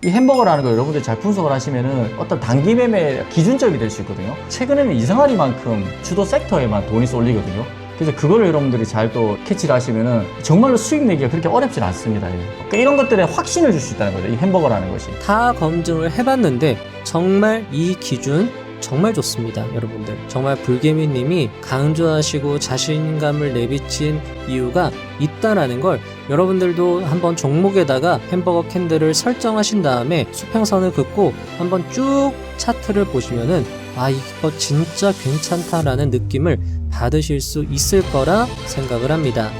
이 햄버거라는 거 여러분들이 잘 분석을 하시면은 어떤 단기 매매 기준점이 될 수 있거든요. 최근에는 이상하리만큼 주도 섹터에만 돈이 쏠리거든요. 그래서 그거를 여러분들이 잘 또 캐치를 하시면은 정말로 수익 내기가 그렇게 어렵진 않습니다. 그러니까 이런 것들에 확신을 줄 수 있다는 거죠. 이 햄버거라는 것이. 다 검증을 해봤는데 정말 이 기준 정말 좋습니다. 여러분들 정말 불개미님이 강조하시고 자신감을 내비친 이유가 있다라는 걸 여러분들도 한번 종목에다가 햄버거 캔들을 설정하신 다음에 수평선을 긋고 한번 쭉 차트를 보시면은 아 이거 진짜 괜찮다라는 느낌을 받으실 수 있을 거라 생각을 합니다.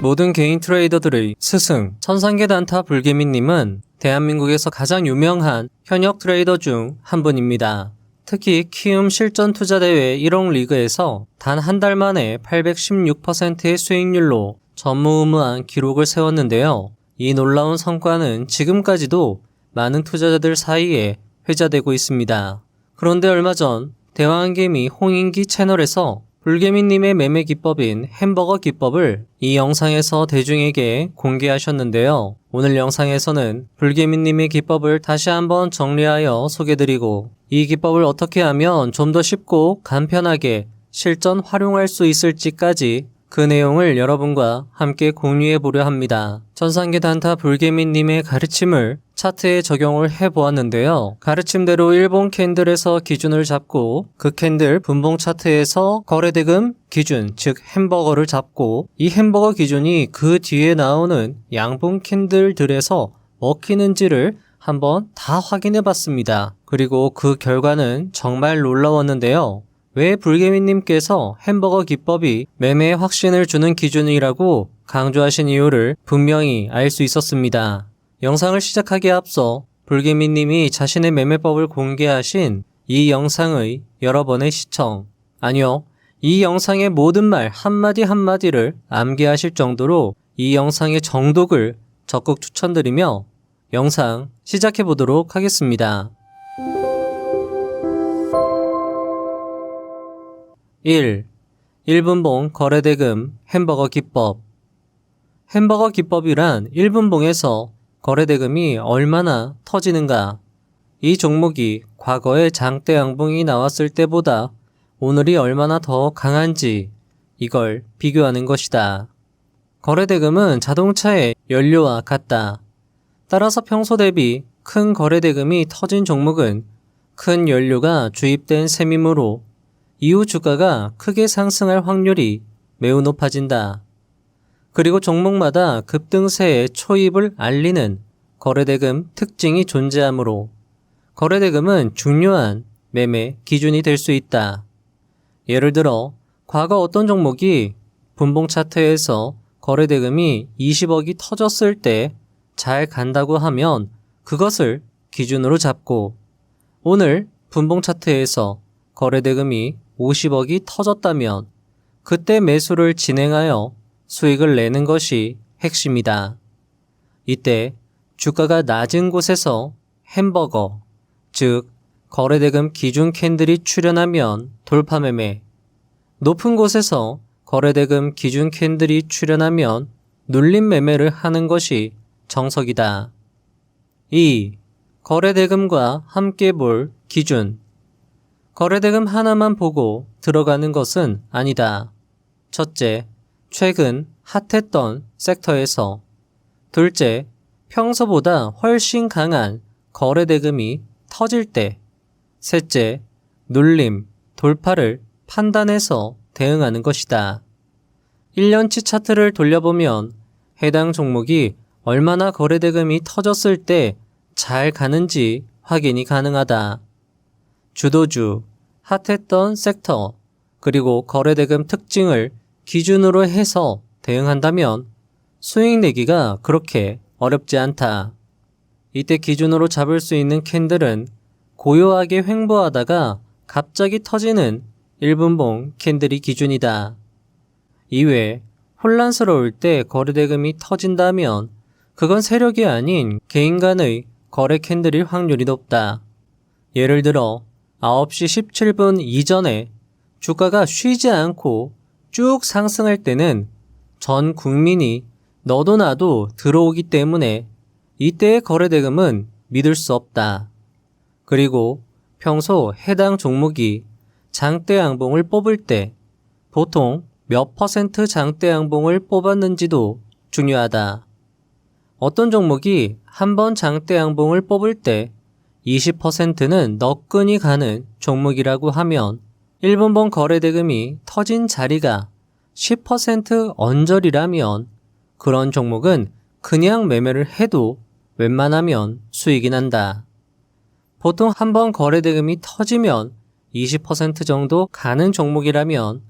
모든 개인 트레이더들의 스승 천상계 단타 불개미님은 대한민국에서 가장 유명한 현역 트레이더 중 한 분입니다. 특히 키움 실전 투자 대회 1억 리그에서 단 한 달 만에 816%의 수익률로 전무후무한 기록을 세웠는데요. 이 놀라운 성과는 지금까지도 많은 투자자들 사이에 회자되고 있습니다. 그런데 얼마 전 대왕개미 홍인기 채널에서 불개미님의 매매 기법인 햄버거 기법을 이 영상에서 대중에게 공개하셨는데요. 오늘 영상에서는 불개미님의 기법을 다시 한번 정리하여 소개드리고 이 기법을 어떻게 하면 좀 더 쉽고 간편하게 실전 활용할 수 있을지까지 그 내용을 여러분과 함께 공유해 보려 합니다. 천상계 단타 불개미님의 가르침을 차트에 적용을 해보았는데요. 가르침대로 일본 캔들에서 기준을 잡고 그 캔들 분봉 차트에서 거래대금 기준, 즉 햄버거를 잡고 이 햄버거 기준이 그 뒤에 나오는 양분 캔들들에서 먹히는지를 한번 다 확인해 봤습니다. 그리고 그 결과는 정말 놀라웠는데요. 왜 불개미님께서 햄버거 기법이 매매에 확신을 주는 기준이라고 강조하신 이유를 분명히 알 수 있었습니다. 영상을 시작하기에 앞서 불개미님이 자신의 매매법을 공개하신 이 영상의 여러 번의 시청, 아니요, 이 영상의 모든 말 한마디 한마디를 암기하실 정도로 이 영상의 정독을 적극 추천드리며 영상 시작해 보도록 하겠습니다. 1. 1분봉 거래대금 햄버거 기법. 햄버거 기법이란 1분봉에서 거래대금이 얼마나 터지는가. 이 종목이 과거에 장대 양봉이 나왔을 때보다 오늘이 얼마나 더 강한지 이걸 비교하는 것이다. 거래대금은 자동차의 연료와 같다. 따라서 평소 대비 큰 거래대금이 터진 종목은 큰 연료가 주입된 셈이므로 이후 주가가 크게 상승할 확률이 매우 높아진다. 그리고 종목마다 급등세의 초입을 알리는 거래대금 특징이 존재하므로 거래대금은 중요한 매매 기준이 될 수 있다. 예를 들어 과거 어떤 종목이 분봉 차트에서 거래대금이 20억이 터졌을 때 잘 간다고 하면 그것을 기준으로 잡고 오늘 분봉 차트에서 거래대금이 50억이 터졌다면 그때 매수를 진행하여 수익을 내는 것이 핵심이다. 이때 주가가 낮은 곳에서 햄버거, 즉 거래대금 기준 캔들이 출현하면 돌파 매매, 높은 곳에서 거래대금 기준 캔들이 출현하면 눌림 매매를 하는 것이 정석이다. 2. 거래대금과 함께 볼 기준. 거래대금 하나만 보고 들어가는 것은 아니다. 첫째, 최근 핫했던 섹터에서. 둘째, 평소보다 훨씬 강한 거래대금이 터질 때. 셋째, 눌림, 돌파를 판단해서 대응하는 것이다. 1년치 차트를 돌려보면 해당 종목이 얼마나 거래대금이 터졌을 때 잘 가는지 확인이 가능하다. 주도주, 핫했던 섹터, 그리고 거래대금 특징을 기준으로 해서 대응한다면 수익 내기가 그렇게 어렵지 않다. 이때 기준으로 잡을 수 있는 캔들은 고요하게 횡보하다가 갑자기 터지는 1분봉 캔들이 기준이다. 이외에 혼란스러울 때 거래대금이 터진다면 그건 세력이 아닌 개인 간의 거래 캔들일 확률이 높다. 예를 들어 9시 17분 이전에 주가가 쉬지 않고 쭉 상승할 때는 전 국민이 너도 나도 들어오기 때문에 이때의 거래대금은 믿을 수 없다. 그리고 평소 해당 종목이 장대 양봉을 뽑을 때 보통 몇 % 장대 양봉을 뽑았는지도 중요하다. 어떤 종목이 한번 장대 양봉을 뽑을 때 20%는 너끈히 가는 종목이라고 하면 1분봉 거래대금이 터진 자리가 10% 언저리라면 그런 종목은 그냥 매매를 해도 웬만하면 수익이 난다. 보통 한번 거래대금이 터지면 20% 정도 가는 종목이라면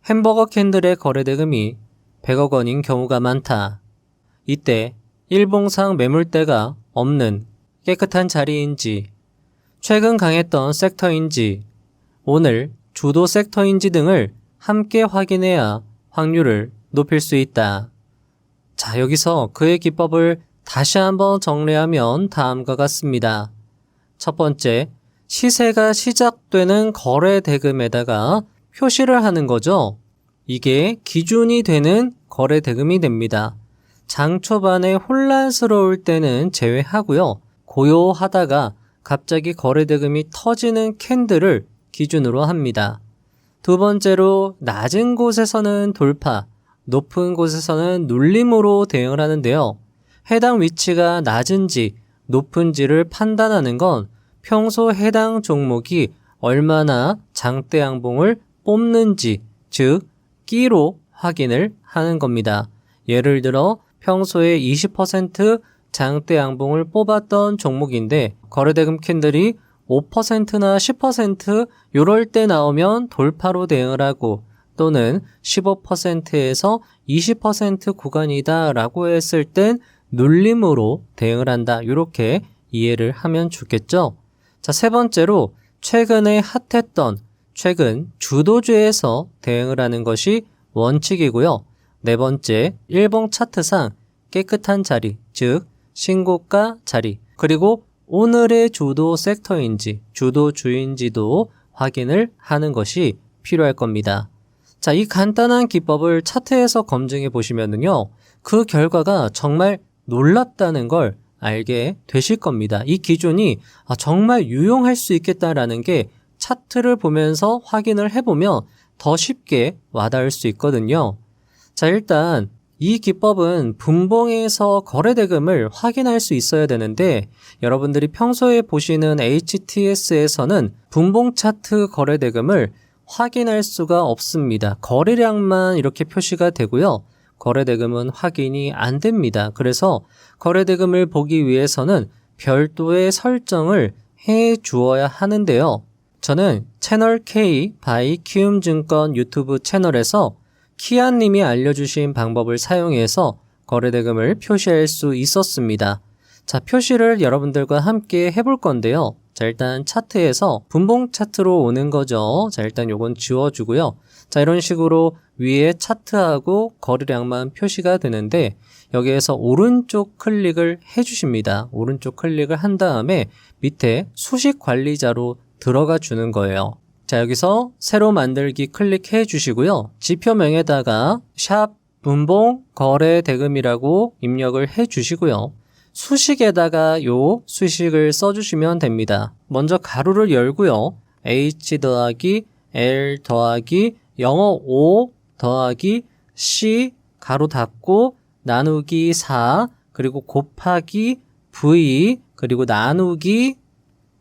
햄버거 캔들의 거래대금이 100억 원인 경우가 많다. 이때 일봉상 매물대가 없는 깨끗한 자리인지, 최근 강했던 섹터인지, 오늘 주도 섹터인지 등을 함께 확인해야 확률을 높일 수 있다. 자, 여기서 그의 기법을 다시 한번 정리하면 다음과 같습니다. 첫 번째, 시세가 시작되는 거래 대금에다가 표시를 하는 거죠. 이게 기준이 되는 거래 대금이 됩니다. 장 초반에 혼란스러울 때는 제외하고요. 고요하다가 갑자기 거래 대금이 터지는 캔들을 기준으로 합니다. 두 번째로 낮은 곳에서는 돌파, 높은 곳에서는 눌림으로 대응을 하는데요. 해당 위치가 낮은지 높은지를 판단하는 건 평소 해당 종목이 얼마나 장대 양봉을 뽑는지, 즉 끼로 확인을 하는 겁니다. 예를 들어 평소에 20% 장대 양봉을 뽑았던 종목인데 거래대금 캔들이 5%나 10% 이럴 때 나오면 돌파로 대응을 하고, 또는 15%에서 20% 구간이다 라고 했을 땐 눌림으로 대응을 한다. 이렇게 이해를 하면 좋겠죠. 자, 세 번째로 최근에 핫했던 최근 주도주에서 대응을 하는 것이 원칙이고요. 네 번째, 일봉 차트상 깨끗한 자리, 즉 신고가 자리, 그리고 오늘의 주도 섹터인지 주도주인지도 확인을 하는 것이 필요할 겁니다. 자, 이 간단한 기법을 차트에서 검증해 보시면은요, 그 결과가 정말 놀랍다는 걸 알게 되실 겁니다. 이 기준이 정말 유용할 수 있겠다라는 게 차트를 보면서 확인을 해보면 더 쉽게 와닿을 수 있거든요. 자, 일단 이 기법은 분봉에서 거래대금을 확인할 수 있어야 되는데, 여러분들이 평소에 보시는 HTS에서는 분봉 차트 거래대금을 확인할 수가 없습니다. 거래량만 이렇게 표시가 되고요. 거래대금은 확인이 안 됩니다. 그래서 거래대금을 보기 위해서는 별도의 설정을 해 주어야 하는데요. 저는 채널 K 바이 키움증권 유튜브 채널에서 키아님이 알려주신 방법을 사용해서 거래대금을 표시할 수 있었습니다. 자, 표시를 여러분들과 함께 해볼 건데요. 자, 일단 차트에서 분봉 차트로 오는 거죠. 자, 일단 요건 지워주고요. 자, 이런 식으로 위에 차트하고 거래량만 표시가 되는데, 여기에서 오른쪽 클릭을 해주십니다. 오른쪽 클릭을 한 다음에 밑에 수식 관리자로 들어가 주는 거예요. 자, 여기서 새로 만들기 클릭해 주시고요. 지표명에다가 샵 분봉 거래 대금이라고 입력을 해 주시고요. 수식에다가 요 수식을 써주시면 됩니다. 먼저 가로를 열고요. H 더하기 L 더하기 영어 5 더하기 C 가로 닫고 나누기 4 그리고 곱하기 V 그리고 나누기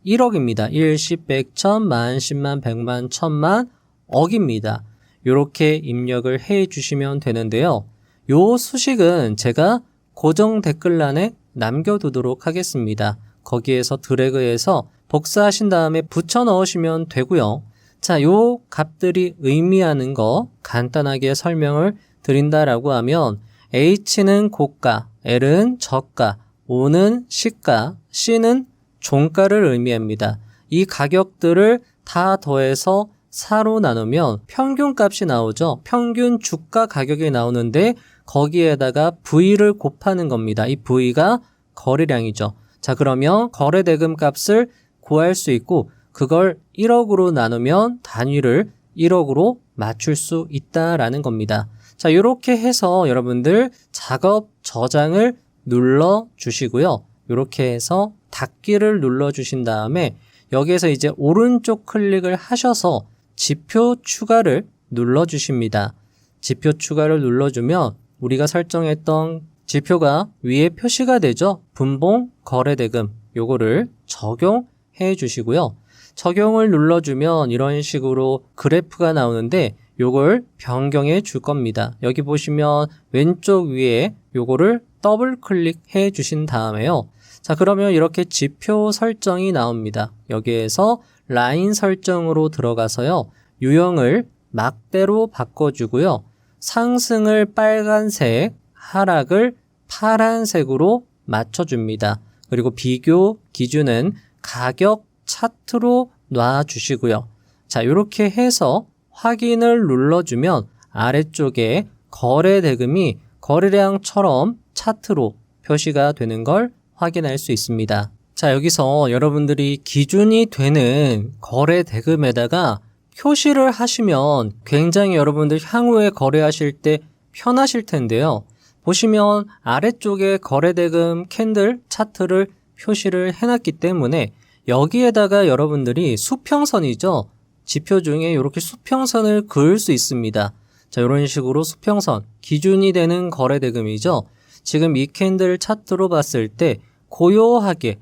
1억입니다. 1, 10, 100, 1000, 만, 10만, 100만, 1000만, 억입니다. 이렇게 입력을 해 주시면 되는데요. 요 수식은 제가 고정 댓글란에 남겨두도록 하겠습니다. 거기에서 드래그해서 복사하신 다음에 붙여 넣으시면 되고요. 자, 요 값들이 의미하는 거 간단하게 설명을 드린다라고 하면 H는 고가, L은 저가, O는 시가, C는 종가를 의미합니다. 이 가격들을 다 더해서 4로 나누면 평균값이 나오죠. 평균 주가 가격이 나오는데 거기에다가 V를 곱하는 겁니다. 이 V가 거래량이죠. 자, 그러면 거래대금 값을 구할 수 있고 그걸 1억으로 나누면 단위를 1억으로 맞출 수 있다라는 겁니다. 자, 이렇게 해서 여러분들 작업 저장을 눌러 주시고요. 이렇게 해서 닫기를 눌러 주신 다음에 여기에서 이제 오른쪽 클릭을 하셔서 지표 추가를 눌러 주십니다. 지표 추가를 눌러주면 우리가 설정했던 지표가 위에 표시가 되죠. 분봉 거래대금 요거를 적용해 주시고요. 적용을 눌러주면 이런 식으로 그래프가 나오는데 요걸 변경해 줄 겁니다. 여기 보시면 왼쪽 위에 요거를 더블 클릭해 주신 다음에요. 자, 그러면 이렇게 지표 설정이 나옵니다. 여기에서 라인 설정으로 들어가서요. 유형을 막대로 바꿔주고요. 상승을 빨간색, 하락을 파란색으로 맞춰줍니다. 그리고 비교 기준은 가격 차트로 놔주시고요. 자, 이렇게 해서 확인을 눌러주면 아래쪽에 거래 대금이 거래량처럼 차트로 표시가 되는 걸 확인할 수 있습니다. 자, 여기서 여러분들이 기준이 되는 거래 대금에다가 표시를 하시면 굉장히 여러분들 향후에 거래하실 때 편하실 텐데요. 보시면 아래쪽에 거래대금 캔들 차트를 표시를 해놨기 때문에 여기에다가 여러분들이 수평선이죠. 지표 중에 이렇게 수평선을 그을 수 있습니다. 자, 이런 식으로 수평선, 기준이 되는 거래대금이죠. 지금 이 캔들 차트로 봤을 때 고요하게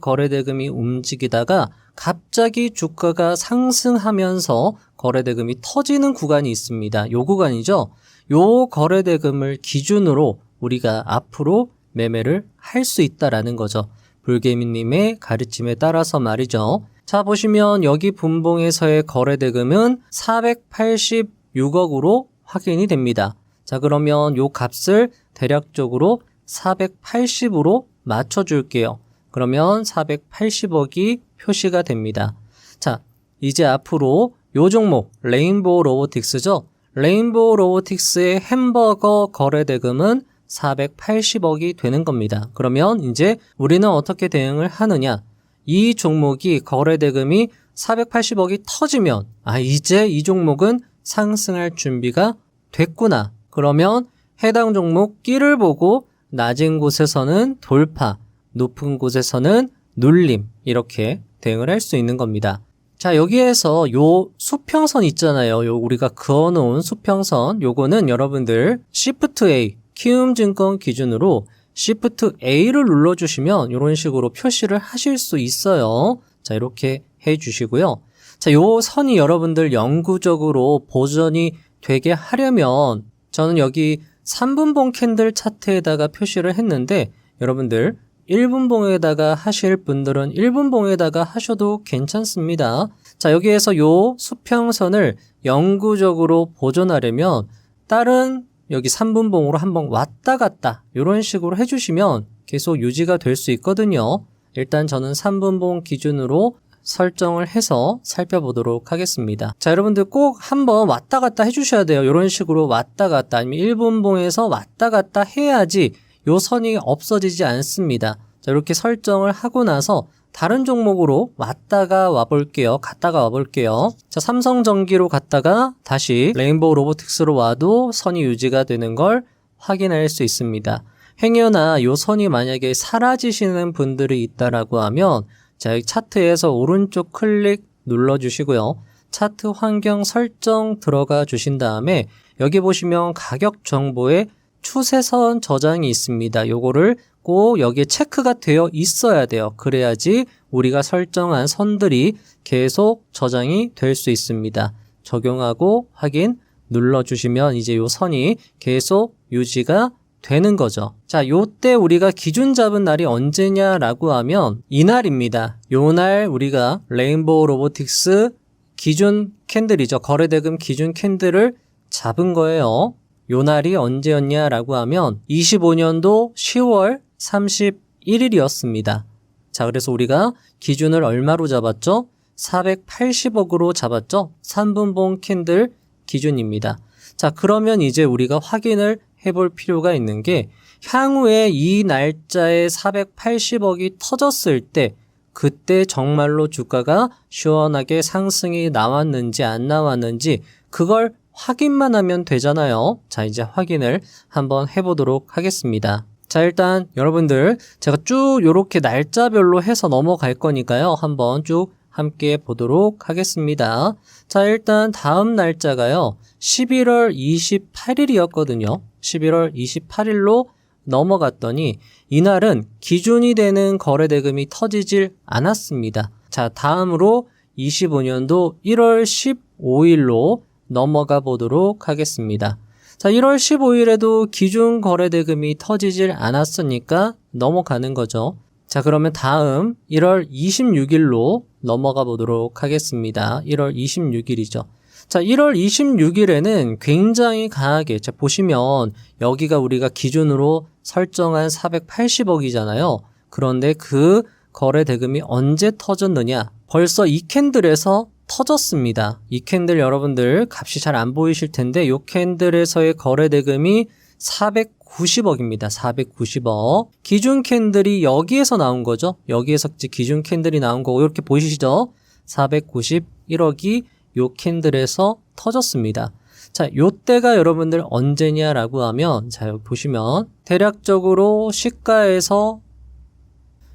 거래대금이 움직이다가 갑자기 주가가 상승하면서 거래대금이 터지는 구간이 있습니다. 요 구간이죠. 요 거래대금을 기준으로 우리가 앞으로 매매를 할 수 있다라는 거죠. 불개미님의 가르침에 따라서 말이죠. 자, 보시면 여기 분봉에서의 거래대금은 486억으로 확인이 됩니다. 자, 그러면 요 값을 대략적으로 480으로 맞춰줄게요. 그러면 480억이 표시가 됩니다. 자, 이제 앞으로 요 종목 레인보우 로보틱스죠. 레인보우 로보틱스의 햄버거 거래대금은 480억이 되는 겁니다. 그러면 이제 우리는 어떻게 대응을 하느냐? 이 종목이 거래대금이 480억이 터지면 이제 이 종목은 상승할 준비가 됐구나. 그러면 해당 종목 끼를 보고 낮은 곳에서는 돌파, 높은 곳에서는 눌림 이렇게 대응을 할 수 있는 겁니다. 자, 여기에서 요 수평선 있잖아요. 요 우리가 그어놓은 수평선 요거는 여러분들 Shift A 키움증권 기준으로 Shift A를 눌러주시면 이런 식으로 표시를 하실 수 있어요. 자, 이렇게 해주시고요. 자, 요 선이 여러분들 영구적으로 보존이 되게 하려면 저는 여기 3분봉 캔들 차트에다가 표시를 했는데 여러분들 1분봉에다가 하실 분들은 1분봉에다가 하셔도 괜찮습니다. 자, 여기에서 요 수평선을 영구적으로 보존하려면 다른 여기 3분봉으로 한번 왔다 갔다 이런 식으로 해주시면 계속 유지가 될 수 있거든요. 일단 저는 3분봉 기준으로 설정을 해서 살펴보도록 하겠습니다. 자, 여러분들 꼭 한번 왔다 갔다 해주셔야 돼요. 이런 식으로 왔다 갔다 아니면 1분봉에서 왔다 갔다 해야지 요 선이 없어지지 않습니다. 자, 이렇게 설정을 하고 나서 다른 종목으로 왔다가 와볼게요. 갔다가 와볼게요. 자, 삼성전기로 갔다가 다시 레인보우 로보틱스로 와도 선이 유지가 되는 걸 확인할 수 있습니다. 행여나 요 선이 만약에 사라지시는 분들이 있다라고 하면 자, 여기 차트에서 오른쪽 클릭 눌러주시고요. 차트 환경 설정 들어가 주신 다음에 여기 보시면 가격 정보에 추세선 저장이 있습니다. 요거를 꼭 여기에 체크가 되어 있어야 돼요. 그래야지 우리가 설정한 선들이 계속 저장이 될 수 있습니다. 적용하고 확인 눌러주시면 이제 요 선이 계속 유지가 되는 거죠. 자, 요때 우리가 기준 잡은 날이 언제냐라고 하면 이날입니다. 요날 우리가 레인보우 로보틱스 기준 캔들이죠. 거래대금 기준 캔들을 잡은 거예요. 요 날이 언제였냐라고 하면 25년도 10월 31일이었습니다. 자, 그래서 우리가 기준을 얼마로 잡았죠? 480억으로 잡았죠? 3분봉 캔들 기준입니다. 자, 그러면 이제 우리가 확인을 해볼 필요가 있는 게 향후에 이 날짜에 480억이 터졌을 때 그때 정말로 주가가 시원하게 상승이 나왔는지 안 나왔는지 그걸 확인만 하면 되잖아요. 자, 이제 확인을 한번 해보도록 하겠습니다. 자, 일단 여러분들 제가 쭉 요렇게 날짜별로 해서 넘어갈 거니까요. 한번 쭉 함께 보도록 하겠습니다. 자, 일단 다음 날짜가요. 11월 28일이었거든요. 11월 28일로 넘어갔더니 이날은 기준이 되는 거래대금이 터지질 않았습니다. 자, 다음으로 25년도 1월 15일로 넘어가 보도록 하겠습니다. 자, 1월 15일에도 기준 거래대금이 터지질 않았으니까 넘어가는 거죠. 자, 그러면 다음 1월 26일로 넘어가 보도록 하겠습니다. 1월 26일이죠. 자, 1월 26일에는 굉장히 강하게, 자, 보시면 여기가 우리가 기준으로 설정한 480억이잖아요. 그런데 그 거래 대금이 언제 터졌느냐? 벌써 이 캔들에서 터졌습니다. 이 캔들 여러분들 값이 잘 안 보이실 텐데 이 캔들에서의 거래 대금이 490억입니다. 490억. 기준 캔들이 여기에서 나온 거죠. 여기에서 기준 캔들이 나온 거고 이렇게 보이시죠? 491억이 요 캔들에서 터졌습니다. 자, 요때가 여러분들 언제냐라고 하면 자, 여기 보시면 대략적으로 시가에서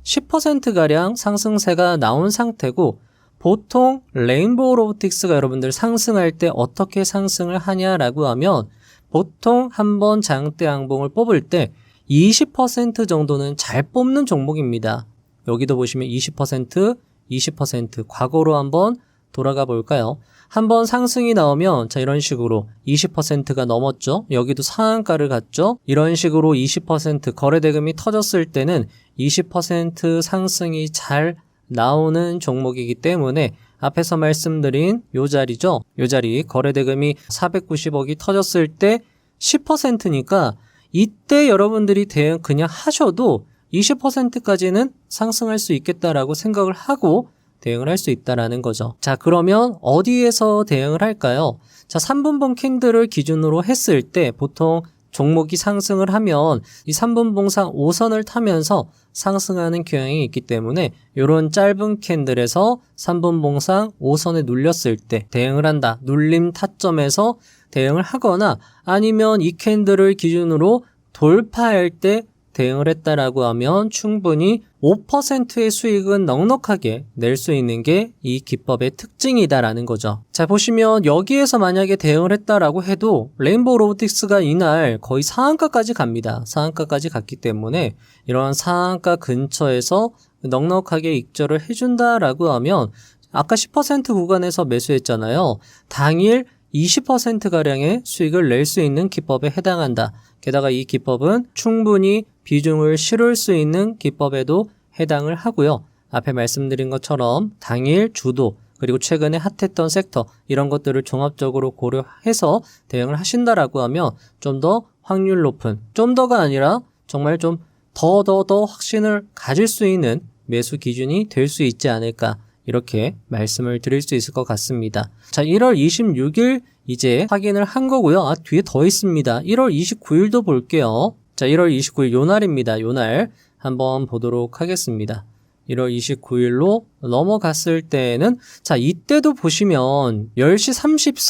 10%가량 상승세가 나온 상태고 보통 레인보우 로보틱스가 여러분들 상승할 때 어떻게 상승을 하냐라고 하면 보통 한번 장대 양봉을 뽑을 때 20% 정도는 잘 뽑는 종목입니다. 여기도 보시면 20% 과거로 한번 돌아가 볼까요? 한번 상승이 나오면 자 이런 식으로 20%가 넘었죠. 여기도 상한가를 갔죠. 이런 식으로 20% 거래대금이 터졌을 때는 20% 상승이 잘 나오는 종목이기 때문에 앞에서 말씀드린 요 자리죠. 요 자리 거래대금이 490억이 터졌을 때 10%니까 이때 여러분들이 대응 그냥 하셔도 20%까지는 상승할 수 있겠다라고 생각을 하고 대응을 할 수 있다라는 거죠. 자, 그러면 어디에서 대응을 할까요? 자, 3분봉 캔들을 기준으로 했을 때 보통 종목이 상승을 하면 이 3분봉상 5선을 타면서 상승하는 경향이 있기 때문에 이런 짧은 캔들에서 3분봉상 5선에 눌렸을 때 대응을 한다. 눌림 타점에서 대응을 하거나 아니면 이 캔들을 기준으로 돌파할 때 대응을 했다라고 하면 충분히 5%의 수익은 넉넉하게 낼 수 있는 게 이 기법의 특징이다라는 거죠. 자, 보시면 여기에서 만약에 대응을 했다라고 해도 레인보우 로보틱스가 이날 거의 상한가까지 갑니다. 상한가까지 갔기 때문에 이런 상한가 근처에서 넉넉하게 익절을 해준다라고 하면 아까 10% 구간에서 매수했잖아요. 당일 20%가량의 수익을 낼 수 있는 기법에 해당한다. 게다가 이 기법은 충분히 비중을 실을 수 있는 기법에도 해당을 하고요. 앞에 말씀드린 것처럼 당일 주도 그리고 최근에 핫했던 섹터 이런 것들을 종합적으로 고려해서 대응을 하신다라고 하면 좀 더 확률 높은 좀 더가 아니라 정말 좀 더 확신을 가질 수 있는 매수 기준이 될 수 있지 않을까 이렇게 말씀을 드릴 수 있을 것 같습니다. 자, 1월 26일 이제 확인을 한 거고요. 아, 뒤에 더 있습니다. 1월 29일도 볼게요. 자, 1월 29일 요 날입니다. 요 날 한번 보도록 하겠습니다. 1월 29일로 넘어갔을 때는 자, 이때도 보시면 10시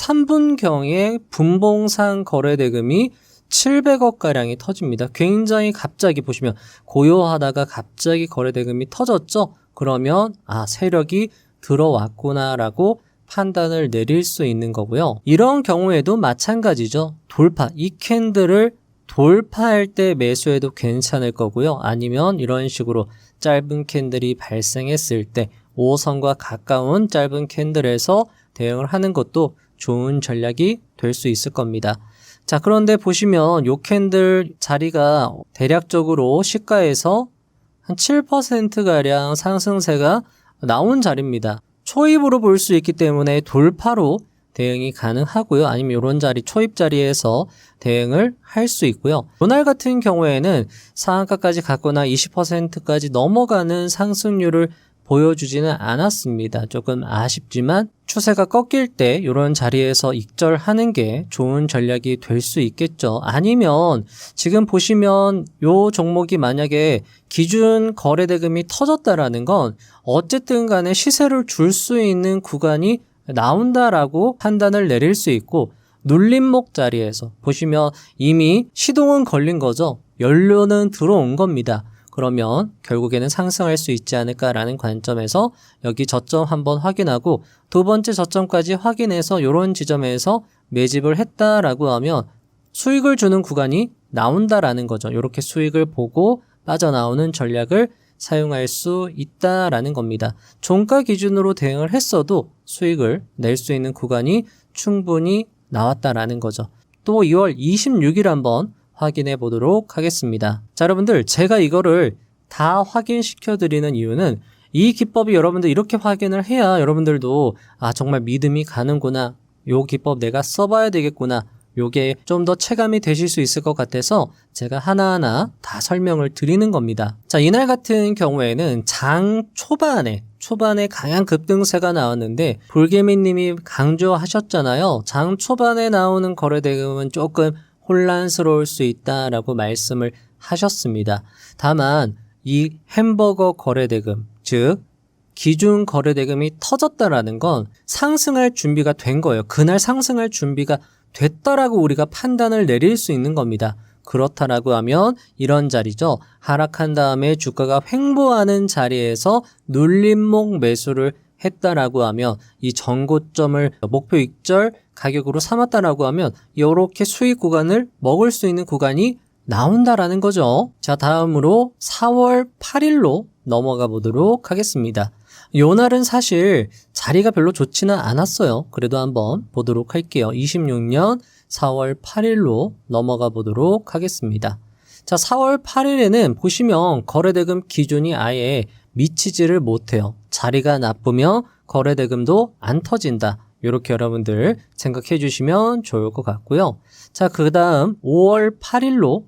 33분경에 분봉상 거래대금이 700억가량이 터집니다. 굉장히 갑자기 보시면 고요하다가 갑자기 거래대금이 터졌죠? 그러면 세력이 들어왔구나라고 판단을 내릴 수 있는 거고요. 이런 경우에도 마찬가지죠. 돌파, 이 캔들을 돌파할 때 매수해도 괜찮을 거고요. 아니면 이런 식으로 짧은 캔들이 발생했을 때 5선과 가까운 짧은 캔들에서 대응을 하는 것도 좋은 전략이 될 수 있을 겁니다. 자, 그런데 보시면 요 캔들 자리가 대략적으로 시가에서 한 7%가량 상승세가 나온 자리입니다. 초입으로 볼 수 있기 때문에 돌파로 대응이 가능하고요. 아니면 이런 자리, 초입 자리에서 대응을 할 수 있고요. 오늘 같은 경우에는 상한가까지 갔거나 20%까지 넘어가는 상승률을 보여주지는 않았습니다. 조금 아쉽지만 추세가 꺾일 때 이런 자리에서 익절하는 게 좋은 전략이 될 수 있겠죠. 아니면 지금 보시면 요 종목이 만약에 기준 거래대금이 터졌다라는 건 어쨌든 간에 시세를 줄 수 있는 구간이 나온다라고 판단을 내릴 수 있고 눌림목 자리에서 보시면 이미 시동은 걸린 거죠. 연료는 들어온 겁니다. 그러면 결국에는 상승할 수 있지 않을까라는 관점에서 여기 저점 한번 확인하고 두 번째 저점까지 확인해서 이런 지점에서 매집을 했다라고 하면 수익을 주는 구간이 나온다라는 거죠. 이렇게 수익을 보고 빠져나오는 전략을 사용할 수 있다라는 겁니다. 종가 기준으로 대응을 했어도 수익을 낼 수 있는 구간이 충분히 나왔다라는 거죠. 또 2월 26일 한번 확인해 보도록 하겠습니다. 자, 여러분들 제가 이거를 다 확인시켜 드리는 이유는 이 기법이 여러분들 이렇게 확인을 해야 여러분들도 정말 믿음이 가는구나. 요 기법 내가 써봐야 되겠구나. 요게 좀 더 체감이 되실 수 있을 것 같아서 제가 하나하나 다 설명을 드리는 겁니다. 자, 이날 같은 경우에는 장 초반에 강한 급등세가 나왔는데 불개미님이 강조하셨잖아요. 장 초반에 나오는 거래대금은 조금 혼란스러울 수 있다라고 말씀을 하셨습니다. 다만 이 햄버거 거래대금, 즉 기준 거래대금이 터졌다라는 건 상승할 준비가 된 거예요. 그날 상승할 준비가 됐다라고 우리가 판단을 내릴 수 있는 겁니다. 그렇다라고 하면 이런 자리죠. 하락한 다음에 주가가 횡보하는 자리에서 눌림목 매수를 했다라고 하면 이 전고점을 목표 익절 가격으로 삼았다라고 하면 이렇게 수익 구간을 먹을 수 있는 구간이 나온다라는 거죠. 자, 다음으로 4월 8일로 넘어가 보도록 하겠습니다. 요 날은 사실 자리가 별로 좋지는 않았어요. 그래도 한번 보도록 할게요. 26년 4월 8일로 넘어가 보도록 하겠습니다. 자, 4월 8일에는 보시면 거래대금 기준이 아예 미치지를 못해요. 자리가 나쁘면 거래대금도 안 터진다. 이렇게 여러분들 생각해 주시면 좋을 것 같고요. 자, 그 다음 4월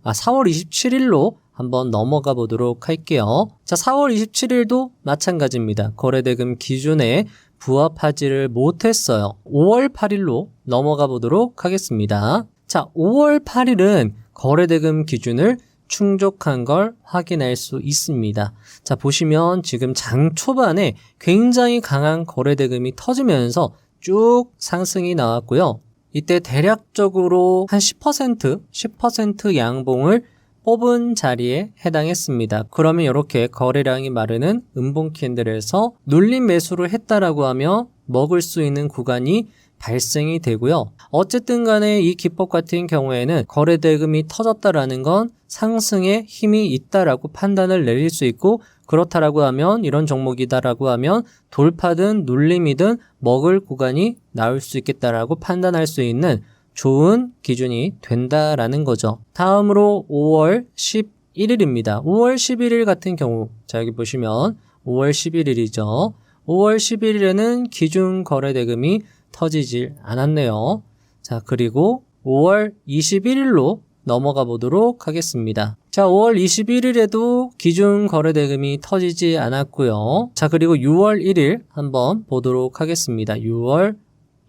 27일로 한번 넘어가 보도록 할게요. 자, 4월 27일도 마찬가지입니다. 거래대금 기준에 부합하지를 못했어요. 5월 8일로 넘어가 보도록 하겠습니다. 자, 5월 8일은 거래대금 기준을 충족한 걸 확인할 수 있습니다. 자, 보시면 지금 장 초반에 굉장히 강한 거래대금이 터지면서 쭉 상승이 나왔고요. 이때 대략적으로 한 10% 양봉을 뽑은 자리에 해당했습니다. 그러면 이렇게 거래량이 마르는 음봉 캔들에서 눌림 매수를 했다라고 하면 먹을 수 있는 구간이 발생이 되고요. 어쨌든 간에 이 기법 같은 경우에는 거래대금이 터졌다라는 건 상승에 힘이 있다라고 판단을 내릴 수 있고, 그렇다라고 하면 이런 종목이다라고 하면 돌파든 눌림이든 먹을 구간이 나올 수 있겠다라고 판단할 수 있는 좋은 기준이 된다라는 거죠. 다음으로 5월 11일입니다. 5월 11일 같은 경우, 자, 여기 보시면 5월 11일이죠. 5월 11일에는 기준 거래대금이 터지질 않았네요. 자, 그리고 5월 21일로 넘어가 보도록 하겠습니다. 자, 5월 21일에도 기준 거래대금이 터지지 않았고요. 자, 그리고 6월 1일 한번 보도록 하겠습니다. 6월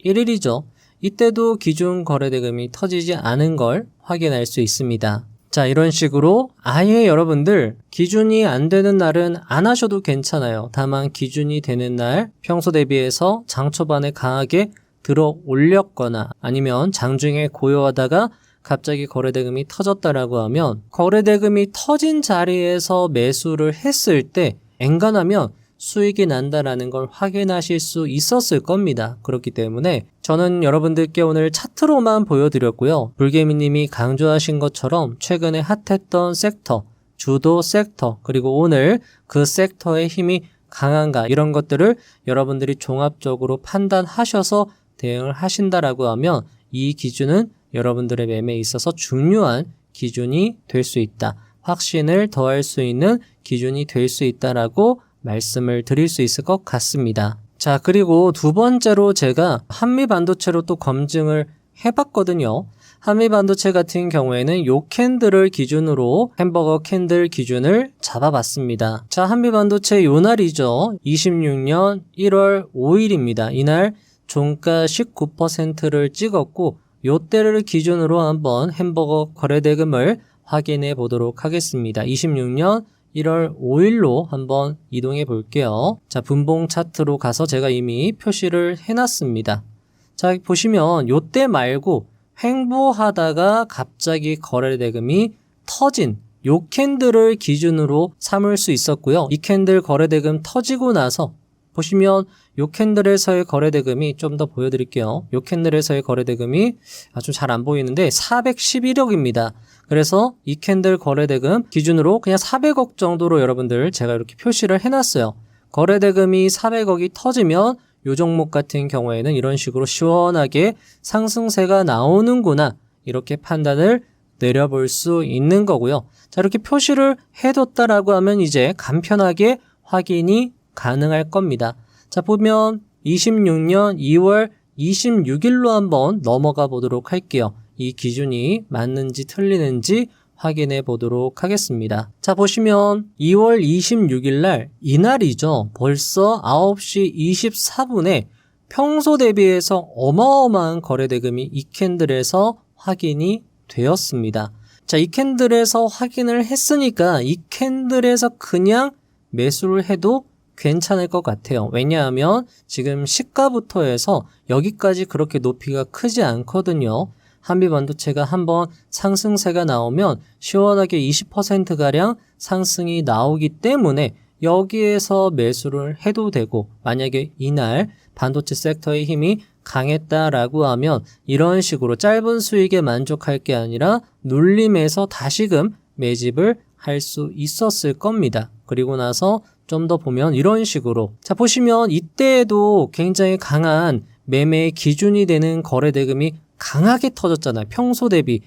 1일이죠. 이때도 기준 거래대금이 터지지 않은 걸 확인할 수 있습니다. 자, 이런 식으로 아예 여러분들 기준이 안 되는 날은 안 하셔도 괜찮아요. 다만 기준이 되는 날 평소 대비해서 장 초반에 강하게 들어 올렸거나 아니면 장중에 고요하다가 갑자기 거래대금이 터졌다라고 하면 거래대금이 터진 자리에서 매수를 했을 때 엔간하면 수익이 난다라는 걸 확인하실 수 있었을 겁니다. 그렇기 때문에 저는 여러분들께 오늘 차트로만 보여드렸고요. 불개미님이 강조하신 것처럼 최근에 핫했던 섹터, 주도 섹터, 그리고 오늘 그 섹터의 힘이 강한가 이런 것들을 여러분들이 종합적으로 판단하셔서 대응을 하신다라고 하면 이 기준은 여러분들의 매매에 있어서 중요한 기준이 될 수 있다. 확신을 더할 수 있는 기준이 될 수 있다라고 말씀을 드릴 수 있을 것 같습니다. 자, 그리고 두 번째로 제가 한미반도체로 또 검증을 해봤거든요. 한미반도체 같은 경우에는 요 캔들을 기준으로 햄버거 캔들 기준을 잡아봤습니다. 자, 한미반도체 요 날이죠. 26년 1월 5일입니다. 이날 종가 19%를 찍었고 요때를 기준으로 한번 햄버거 거래대금을 확인해 보도록 하겠습니다. 26년 1월 5일로 한번 이동해 볼게요. 자, 분봉 차트로 가서 제가 이미 표시를 해놨습니다. 자, 보시면 요때 말고 횡보하다가 갑자기 거래대금이 터진 요 캔들을 기준으로 삼을 수 있었고요. 이 캔들 거래대금 터지고 나서 보시면 요 캔들에서의 거래대금이 좀 더 보여드릴게요. 요 캔들에서의 거래대금이 좀 잘 안 보이는데 411억입니다. 그래서 이 캔들 거래대금 기준으로 그냥 400억 정도로 여러분들 제가 이렇게 표시를 해놨어요. 거래대금이 400억이 터지면 요 종목 같은 경우에는 이런 식으로 시원하게 상승세가 나오는구나 이렇게 판단을 내려볼 수 있는 거고요. 자, 이렇게 표시를 해뒀다라고 하면 이제 간편하게 확인이 가능할 겁니다. 자, 보면 26년 2월 26일로 한번 넘어가 보도록 할게요. 이 기준이 맞는지 틀리는지 확인해 보도록 하겠습니다. 자, 보시면 2월 26일 날 이날이죠. 벌써 9시 24분에 평소 대비해서 어마어마한 거래대금이 이 캔들에서 확인이 되었습니다. 자, 이 캔들에서 확인을 했으니까 이 캔들에서 그냥 매수를 해도 괜찮을 것 같아요. 왜냐하면 지금 시가부터 해서 여기까지 그렇게 높이가 크지 않거든요. 한미반도체가 한번 상승세가 나오면 시원하게 20%가량 상승이 나오기 때문에 여기에서 매수를 해도 되고, 만약에 이날 반도체 섹터의 힘이 강했다라고 하면 이런 식으로 짧은 수익에 만족할 게 아니라 눌림에서 다시금 매집을 할 수 있었을 겁니다. 그리고 나서 좀 더 보면 이런 식으로, 자, 보시면 이때에도 굉장히 강한 매매의 기준이 되는 거래대금이 강하게 터졌잖아요. 평소 대비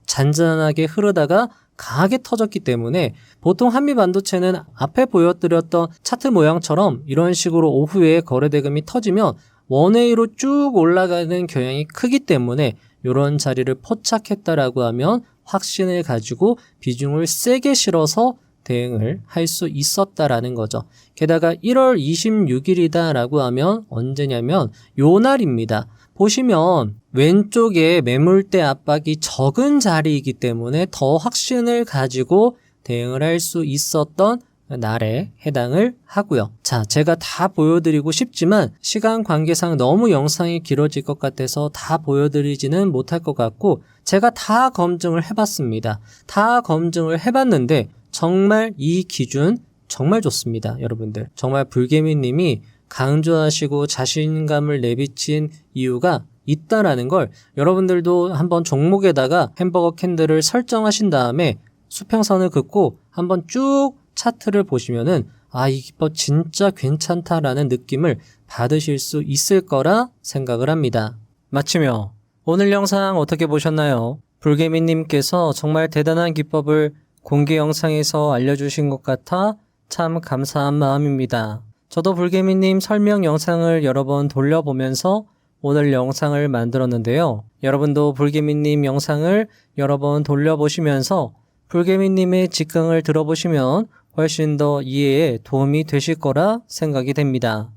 잔잔하게 흐르다가 강하게 터졌기 때문에 보통 한미반도체는 앞에 보여드렸던 차트 모양처럼 이런 식으로 오후에 거래대금이 터지면 원웨이로 쭉 올라가는 경향이 크기 때문에 이런 자리를 포착했다라고 하면 확신을 가지고 비중을 세게 실어서 대응을 할 수 있었다라는 거죠. 게다가 1월 26일이다라고 하면 언제냐면 요 날입니다. 보시면 왼쪽에 매물대 압박이 적은 자리이기 때문에 더 확신을 가지고 대응을 할 수 있었던 날에 해당을 하고요. 자, 제가 다 보여드리고 싶지만 시간 관계상 너무 영상이 길어질 것 같아서 다 보여드리지는 못할 것 같고, 제가 다 검증을 해봤습니다. 다 검증을 해봤는데 정말 이 기준 정말 좋습니다. 여러분들 정말 불개미님이 강조하시고 자신감을 내비친 이유가 있다라는 걸 여러분들도 한번 종목에다가 햄버거 캔들을 설정하신 다음에 수평선을 긋고 한번 쭉 차트를 보시면은 이 기법 진짜 괜찮다라는 느낌을 받으실 수 있을 거라 생각을 합니다. 마치며 오늘 영상 어떻게 보셨나요? 불개미님께서 정말 대단한 기법을 공개 영상에서 알려주신 것 같아 참 감사한 마음입니다. 저도 불개미님 설명 영상을 여러 번 돌려보면서 오늘 영상을 만들었는데요. 여러분도 불개미님 영상을 여러 번 돌려보시면서 불개미님의 직강을 들어보시면 훨씬 더 이해에 도움이 되실 거라 생각이 됩니다.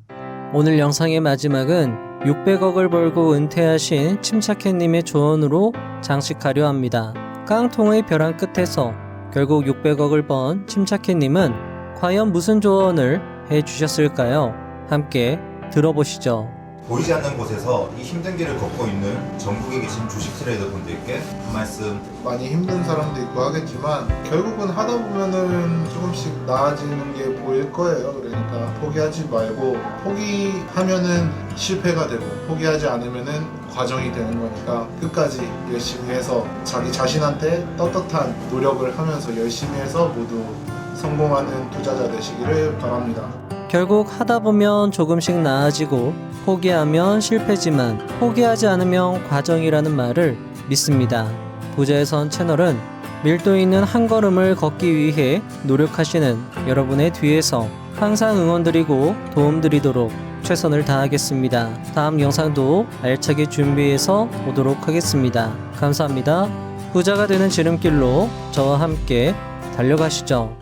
오늘 영상의 마지막은 600억을 벌고 은퇴하신 침착해님의 조언으로 장식하려 합니다. 깡통의 벼랑 끝에서 결국 600억을 번 침착해님은 과연 무슨 조언을 해주셨을까요? 함께 들어보시죠. 보이지 않는 곳에서 이 힘든 길을 걷고 있는 전국에 계신 주식 트레이더 분들께 한 말씀. 많이 힘든 사람도 있고 하겠지만 결국은 하다 보면은 조금씩 나아지는 게 보일 거예요. 그러니까 포기하지 말고, 포기하면은 실패가 되고 포기하지 않으면은 과정이 되는 거니까 끝까지 열심히 해서 자기 자신한테 떳떳한 노력을 하면서 열심히 해서 모두 성공하는 투자자 되시기를 바랍니다. 결국 하다 보면 조금씩 나아지고 포기하면 실패지만 포기하지 않으면 과정이라는 말을 믿습니다. 부자의 선 채널은 밀도 있는 한 걸음을 걷기 위해 노력하시는 여러분의 뒤에서 항상 응원드리고 도움드리도록 최선을 다하겠습니다. 다음 영상도 알차게 준비해서 오도록 하겠습니다. 감사합니다. 부자가 되는 지름길로 저와 함께 달려가시죠.